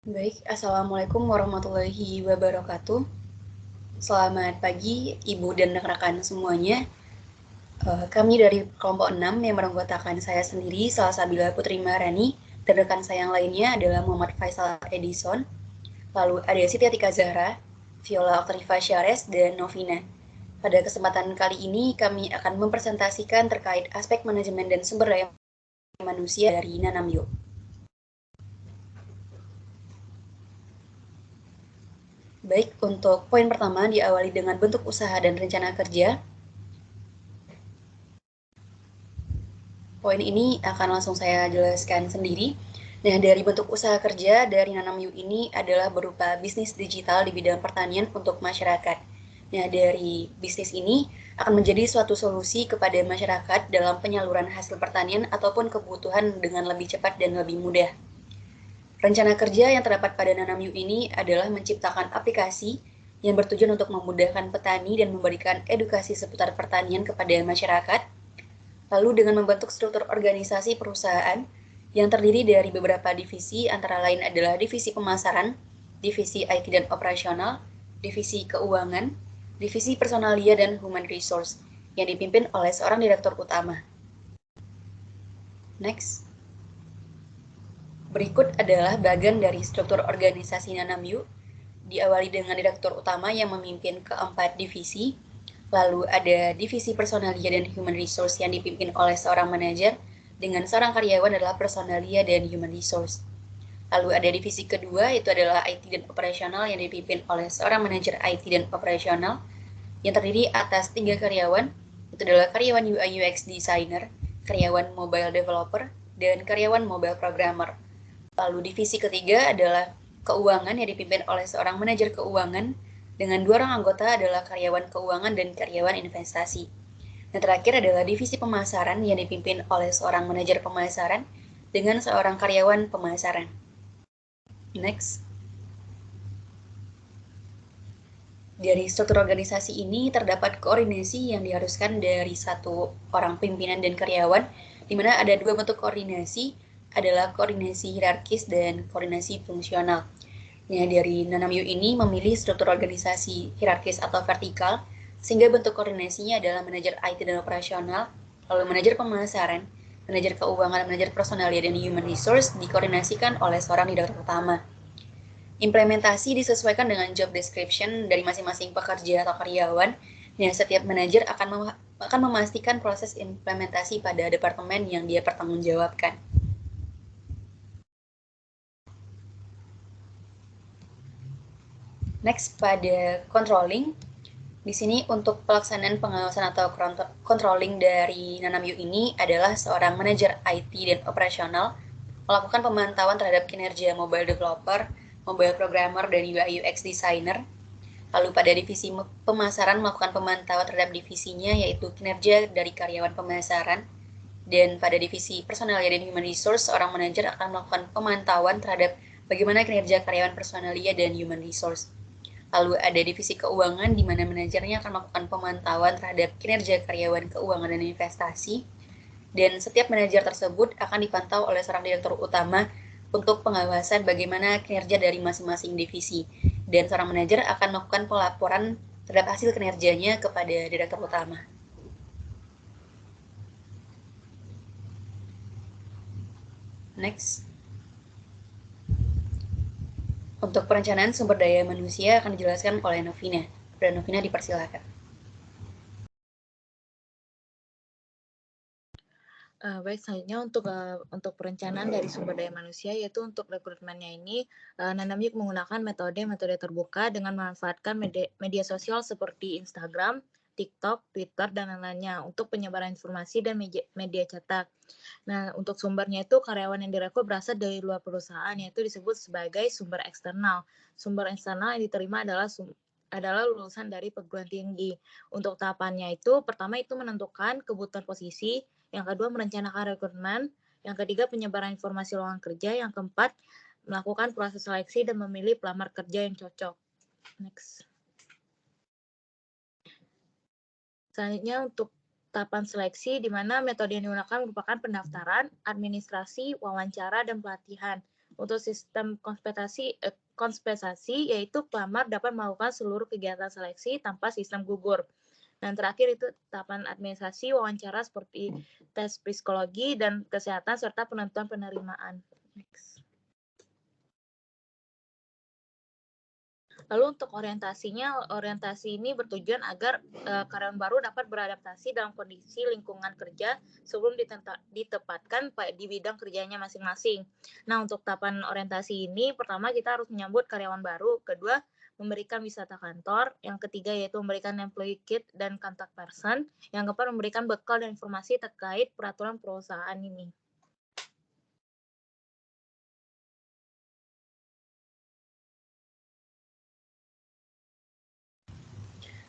Baik, Assalamualaikum warahmatullahi wabarakatuh. Selamat pagi, Ibu dan rekan-rekan semuanya. Kami dari kelompok 6 yang beranggotakan saya sendiri, Salsabila Putri Maharani, dan rekan saya yang lainnya adalah Muhammad Faisal Edison, lalu ada Siti Atika Zahra, Viola Oktavifa Syares, dan Novina. Pada kesempatan kali ini, kami akan mempresentasikan terkait aspek manajemen dan sumber daya manusia dari Nanamyo. Baik, untuk poin pertama diawali dengan bentuk usaha dan rencana kerja. Poin ini akan langsung saya jelaskan sendiri. Nah, dari bentuk usaha kerja dari Nanamyu ini adalah berupa bisnis digital di bidang pertanian untuk masyarakat. Nah, dari bisnis ini akan menjadi suatu solusi kepada masyarakat dalam penyaluran hasil pertanian ataupun kebutuhan dengan lebih cepat dan lebih mudah. Rencana kerja yang terdapat pada Nanamyu ini adalah menciptakan aplikasi yang bertujuan untuk memudahkan petani dan memberikan edukasi seputar pertanian kepada masyarakat, lalu dengan membentuk struktur organisasi perusahaan yang terdiri dari beberapa divisi, antara lain adalah divisi pemasaran, divisi IT dan operasional, divisi keuangan, divisi personalia dan human resource, yang dipimpin oleh seorang direktur utama. Next. Berikut adalah bagian dari struktur organisasi Nanamyu, diawali dengan direktur utama yang memimpin keempat divisi, lalu ada divisi personalia dan human resource yang dipimpin oleh seorang manajer, dengan seorang karyawan adalah personalia dan human resource. Lalu ada divisi kedua, itu adalah IT dan operasional yang dipimpin oleh seorang manajer IT dan operasional, yang terdiri atas 3 karyawan, itu adalah karyawan UI UX designer, karyawan mobile developer, dan karyawan mobile programmer. Lalu divisi ketiga adalah keuangan yang dipimpin oleh seorang manajer keuangan dengan 2 orang anggota adalah karyawan keuangan dan karyawan investasi. Dan terakhir adalah divisi pemasaran yang dipimpin oleh seorang manajer pemasaran dengan seorang karyawan pemasaran. Next. Dari struktur organisasi ini terdapat koordinasi yang diharuskan dari satu orang pimpinan dan karyawan, di mana ada dua bentuk koordinasi, adalah koordinasi hierarkis dan koordinasi fungsional. Nah, dari Nanamyu ini memilih struktur organisasi hierarkis atau vertikal, sehingga bentuk koordinasinya adalah manajer IT dan operasional, lalu manajer pemasaran, manajer keuangan, manajer personalia, dan human resource dikoordinasikan oleh seorang direktur utama. Implementasi disesuaikan dengan job description dari masing-masing pekerja atau karyawan. Nah, setiap manajer akan memastikan proses implementasi pada departemen yang dia pertanggungjawabkan. Next, pada controlling. Di sini untuk pelaksanaan pengawasan atau controlling dari Nanamyu ini adalah seorang manajer IT dan operasional melakukan pemantauan terhadap kinerja mobile developer, mobile programmer, dan UI UX designer. Lalu pada divisi pemasaran melakukan pemantauan terhadap divisinya, yaitu kinerja dari karyawan pemasaran. Dan pada divisi personalia dan human resource, seorang manajer akan melakukan pemantauan terhadap bagaimana kinerja karyawan personalia dan human resource. Lalu ada divisi keuangan, di mana manajernya akan melakukan pemantauan terhadap kinerja karyawan keuangan dan investasi. Dan setiap manajer tersebut akan dipantau oleh seorang direktur utama untuk pengawasan bagaimana kinerja dari masing-masing divisi. Dan seorang manajer akan melakukan pelaporan terhadap hasil kinerjanya kepada direktur utama. Next. Untuk perencanaan sumber daya manusia akan dijelaskan oleh Novina. Dan Novina dipersilakan. Baik, selanjutnya untuk perencanaan dari sumber daya manusia, yaitu untuk rekrutmennya ini, Nanamyuk menggunakan metode terbuka dengan memanfaatkan media sosial seperti Instagram, TikTok, Twitter, dan lain-lainnya untuk penyebaran informasi dan media cetak. Nah, untuk sumbernya itu karyawan yang direkrut berasal dari luar perusahaan, yaitu disebut sebagai sumber eksternal. Sumber eksternal yang diterima adalah lulusan dari perguruan tinggi. Untuk tahapannya itu, pertama itu menentukan kebutuhan posisi, yang kedua merencanakan rekrutmen, yang ketiga penyebaran informasi lowongan kerja, yang keempat melakukan proses seleksi dan memilih pelamar kerja yang cocok. Next. Selanjutnya untuk tahapan seleksi, di mana metode yang digunakan merupakan pendaftaran, administrasi, wawancara, dan pelatihan. Untuk sistem kompensasi yaitu pelamar dapat melakukan seluruh kegiatan seleksi tanpa sistem gugur. Dan terakhir itu tahapan administrasi wawancara seperti tes psikologi dan kesehatan serta penentuan penerimaan. Next. Lalu untuk orientasi ini bertujuan agar karyawan baru dapat beradaptasi dalam kondisi lingkungan kerja sebelum ditempatkan di bidang kerjanya masing-masing. Nah, untuk tahapan orientasi ini, pertama kita harus menyambut karyawan baru, kedua memberikan wisata kantor, yang ketiga yaitu memberikan employee kit dan contact person, yang keempat memberikan bekal dan informasi terkait peraturan perusahaan ini.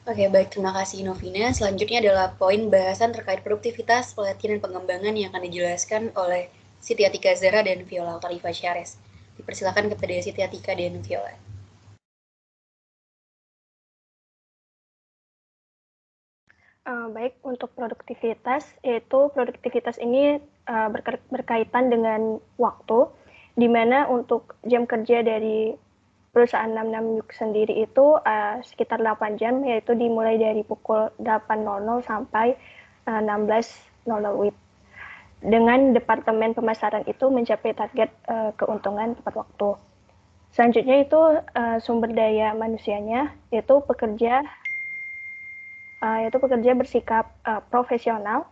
Oke, baik. Terima kasih, Novina. Selanjutnya adalah poin bahasan terkait produktivitas, pelatihan, dan pengembangan yang akan dijelaskan oleh Siti Atika Zahra dan Viola Altarifa Syares. Dipersilakan kepada Siti Atika dan Viola. Baik, untuk produktivitas, yaitu produktivitas ini berkaitan dengan waktu, di mana untuk jam kerja dari perusahaan 66 Yuk sendiri itu sekitar 8 jam, yaitu dimulai dari pukul 8.00 sampai 16.00 WIB. Dengan Departemen Pemasaran itu mencapai target keuntungan tepat waktu. Selanjutnya itu sumber daya manusianya, yaitu pekerja bersikap profesional,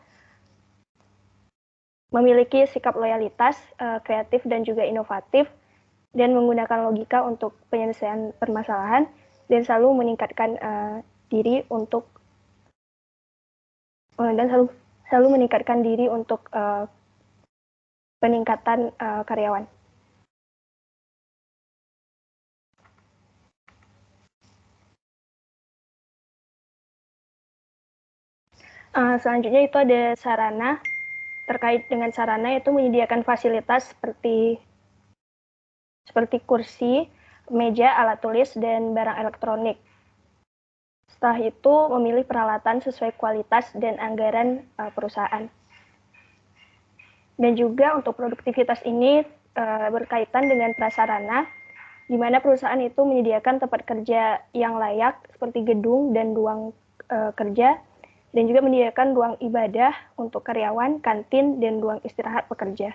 memiliki sikap loyalitas, kreatif dan juga inovatif, dan menggunakan logika untuk penyelesaian permasalahan, dan selalu meningkatkan diri untuk peningkatan karyawan. Selanjutnya itu ada sarana. Terkait dengan sarana, itu menyediakan fasilitas seperti kursi, meja, alat tulis, dan barang elektronik. Setelah itu memilih peralatan sesuai kualitas dan anggaran perusahaan. Dan juga untuk produktivitas ini berkaitan dengan prasarana, di mana perusahaan itu menyediakan tempat kerja yang layak seperti gedung dan ruang kerja, dan juga menyediakan ruang ibadah untuk karyawan, kantin, dan ruang istirahat pekerja.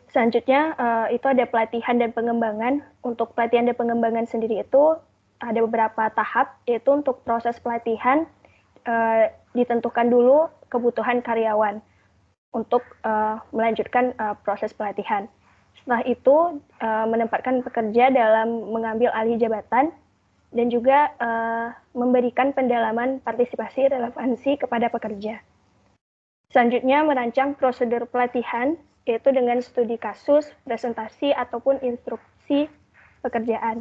Selanjutnya itu ada pelatihan dan pengembangan. Untuk pelatihan dan pengembangan sendiri itu ada beberapa tahap, yaitu untuk proses pelatihan ditentukan dulu kebutuhan karyawan untuk melanjutkan proses pelatihan. Setelah itu menempatkan pekerja dalam mengambil alih jabatan dan juga memberikan pendalaman partisipasi relevansi kepada pekerja. Selanjutnya merancang prosedur pelatihan, yaitu dengan studi kasus, presentasi, ataupun instruksi pekerjaan.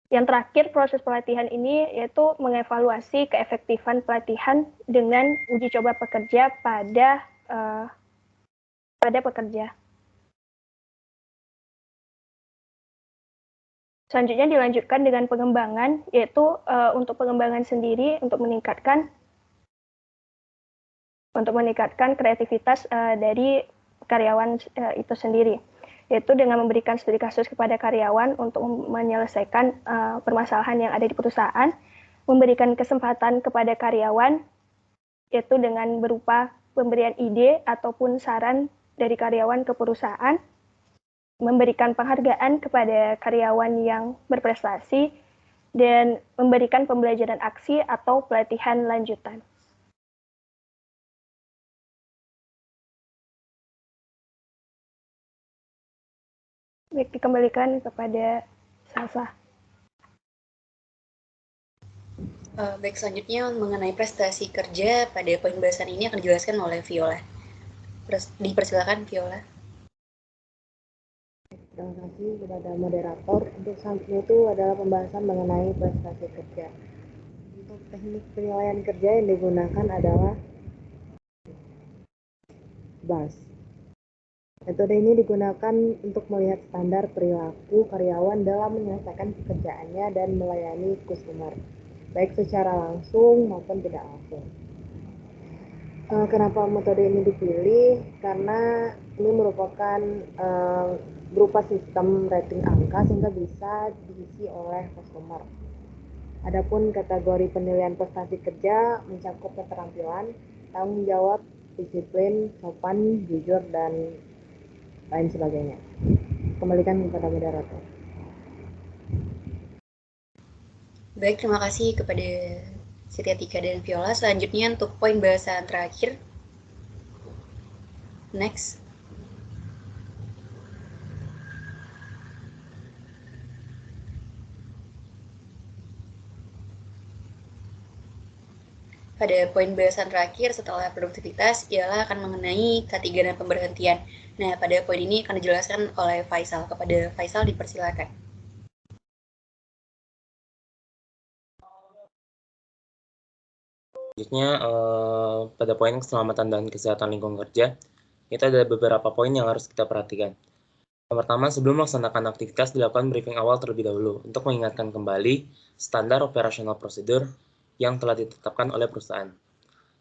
Yang terakhir, proses pelatihan ini yaitu mengevaluasi keefektifan pelatihan dengan uji coba pekerja pada pekerja. Selanjutnya dilanjutkan dengan pengembangan, yaitu untuk pengembangan sendiri untuk meningkatkan kreativitas dari karyawan itu sendiri, yaitu dengan memberikan studi kasus kepada karyawan untuk menyelesaikan permasalahan yang ada di perusahaan, memberikan kesempatan kepada karyawan, yaitu dengan berupa pemberian ide ataupun saran dari karyawan ke perusahaan, memberikan penghargaan kepada karyawan yang berprestasi, dan memberikan pembelajaran aksi atau pelatihan lanjutan. Baik, dikembalikan kepada Salsa. Baik, selanjutnya mengenai prestasi kerja pada poin bahasan ini akan dijelaskan oleh Viola. Dipersilakan, Viola. Terima kasih kepada moderator. Untuk selanjutnya itu adalah pembahasan mengenai prestasi kerja. Untuk teknik penilaian kerja yang digunakan adalah BAS. Metode ini digunakan untuk melihat standar perilaku karyawan dalam menyelesaikan pekerjaannya dan melayani customer, baik secara langsung maupun tidak langsung. Kenapa metode ini dipilih? Karena ini merupakan berupa sistem rating angka sehingga bisa diisi oleh customer. Adapun kategori penilaian prestasi kerja mencakup keterampilan, tanggung jawab, disiplin, sopan, jujur, dan lain sebagainya. Kembalikan kepada moderator. Baik, terima kasih kepada Setia Tika dan Viola. Selanjutnya untuk poin bahasan terakhir. Next. Pada poin bahasan terakhir setelah produktivitas ialah akan mengenai K3 dan pemberhentian. Nah, pada poin ini akan dijelaskan oleh Faisal. Kepada Faisal dipersilakan. Selanjutnya pada poin keselamatan dan kesehatan lingkungan kerja, itu ada beberapa poin yang harus kita perhatikan. Yang pertama, sebelum melaksanakan aktivitas dilakukan briefing awal terlebih dahulu untuk mengingatkan kembali standar operasional prosedur yang telah ditetapkan oleh perusahaan.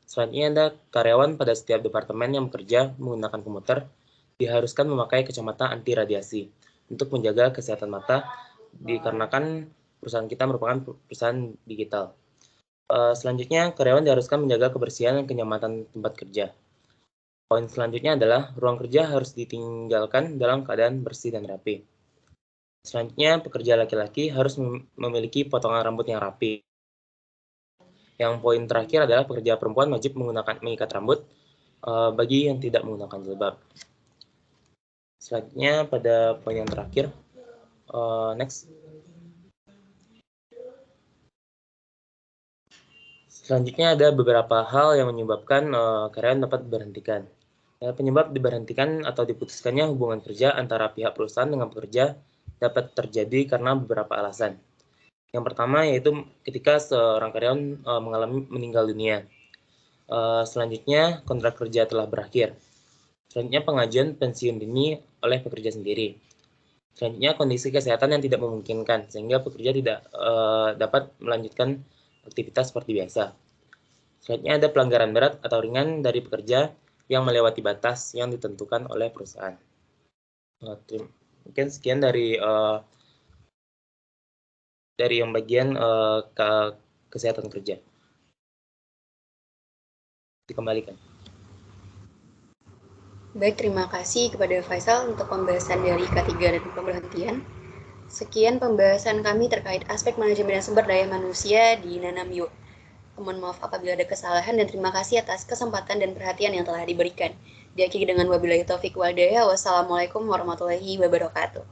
Selanjutnya ada karyawan pada setiap departemen yang bekerja menggunakan komputer diharuskan memakai kacamata anti radiasi untuk menjaga kesehatan mata dikarenakan perusahaan kita merupakan perusahaan digital. Selanjutnya, karyawan diharuskan menjaga kebersihan dan kenyamanan tempat kerja. Poin selanjutnya adalah ruang kerja harus ditinggalkan dalam keadaan bersih dan rapi. Selanjutnya, pekerja laki-laki harus memiliki potongan rambut yang rapi. Yang poin terakhir adalah pekerja perempuan wajib mengikat rambut bagi yang tidak menggunakan jilbab. Selanjutnya pada poin yang terakhir, next. Selanjutnya ada beberapa hal yang menyebabkan karyawan dapat diberhentikan. Penyebab diberhentikan atau diputuskannya hubungan kerja antara pihak perusahaan dengan pekerja dapat terjadi karena beberapa alasan. Yang pertama yaitu ketika seorang karyawan mengalami meninggal dunia. Selanjutnya kontrak kerja telah berakhir. Selanjutnya pengajuan pensiun dini oleh pekerja sendiri. Selanjutnya kondisi kesehatan yang tidak memungkinkan sehingga pekerja tidak dapat melanjutkan aktivitas seperti biasa. Selanjutnya ada pelanggaran berat atau ringan dari pekerja yang melewati batas yang ditentukan oleh perusahaan. Mungkin sekian dari yang bagian kesehatan kerja. Dikembalikan. Baik, terima kasih kepada Faisal untuk pembahasan dari K3 dan pemberhentian. Sekian pembahasan kami terkait aspek manajemen dan sumber daya manusia di Nanamyu. Mohon maaf apabila ada kesalahan dan terima kasih atas kesempatan dan perhatian yang telah diberikan. Diakhiri dengan wabillahi taufik wal hidayah. Wassalamualaikum warahmatullahi wabarakatuh.